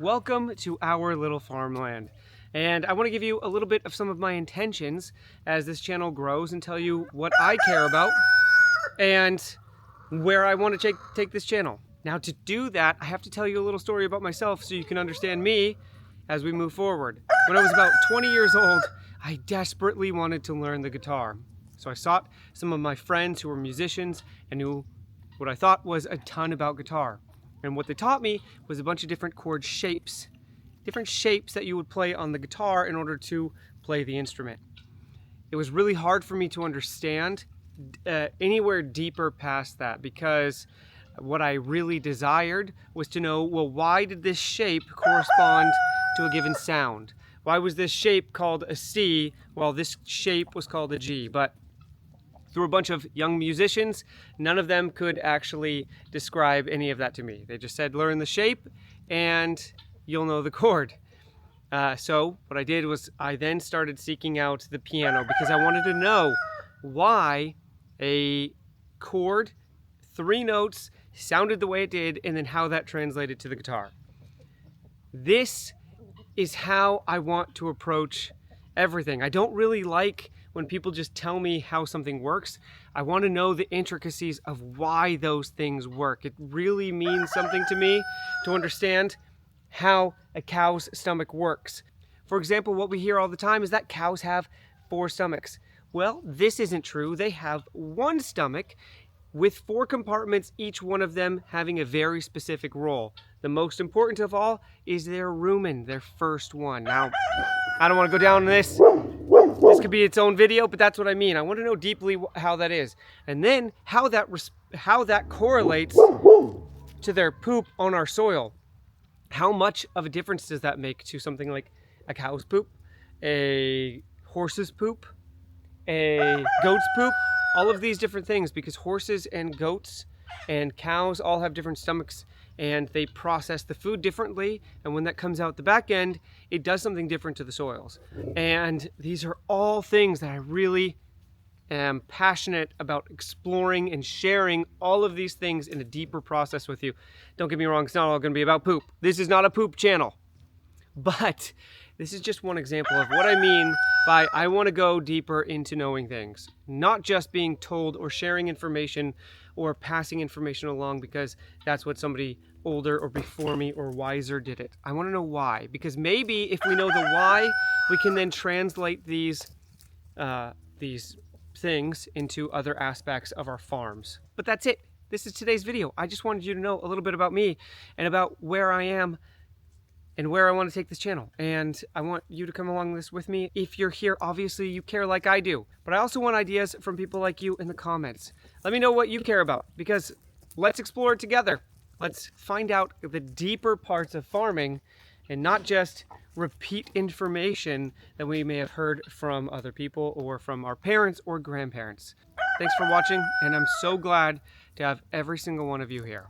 Welcome to our little farmland. And I want to give you a little bit of some of my intentions as this channel grows and tell you what I care about and where I want to take this channel. Now to do that, I have to tell you a little story about myself so you can understand me as we move forward. When I was about 20 years old, I desperately wanted to learn the guitar. So I sought some of my friends who were musicians and knew what I thought was a ton about guitar. And what they taught me was a bunch of different chord shapes, different shapes that you would play on the guitar in order to play the instrument. It was really hard for me to understand anywhere deeper past that, because what I really desired was to know, well, why did this shape correspond to a given sound? Why was this shape called a C while this shape was called a G? But through a bunch of young musicians, none of them could actually describe any of that to me. They just said, learn the shape and you'll know the chord. So what I did was I then started seeking out the piano because I wanted to know why a chord, 3 notes, sounded the way it did, and then how that translated to the guitar. This is how I want to approach everything. I don't really like when people just tell me how something works. I want to know the intricacies of why those things work. It really means something to me to understand how a cow's stomach works. For example, what we hear all the time is that cows have 4 stomachs. Well, this isn't true. They have 1 stomach with 4 compartments, each one of them having a very specific role. The most important of all is their rumen, their first one. Now, I don't want to go down this. This could be its own video, but that's what I mean. I want to know deeply how that is. And then how that correlates to their poop on our soil. How much of a difference does that make to something like a cow's poop, a horse's poop, a goat's poop? All of these different things, because horses and goats and cows all have different stomachs and they process the food differently, and when that comes out the back end, it does something different to the soils. And these are all things that I really am passionate about exploring and sharing all of these things in a deeper process with you. Don't get me wrong, it's not all going to be about poop. This is not a poop channel. But this is just one example of what I mean by I want to go deeper into knowing things. Not just being told or sharing information or passing information along because that's what somebody older or before me or wiser did it. I want to know why. Because maybe if we know the why, we can then translate these things into other aspects of our farms. But that's it. This is today's video. I just wanted you to know a little bit about me and about where I am and where I want to take this channel. And I want you to come along this with me. If you're here, obviously you care like I do. But I also want ideas from people like you in the comments. Let me know what you care about, because let's explore it together. Let's find out the deeper parts of farming and not just repeat information that we may have heard from other people or from our parents or grandparents. Thanks for watching, and I'm so glad to have every single one of you here.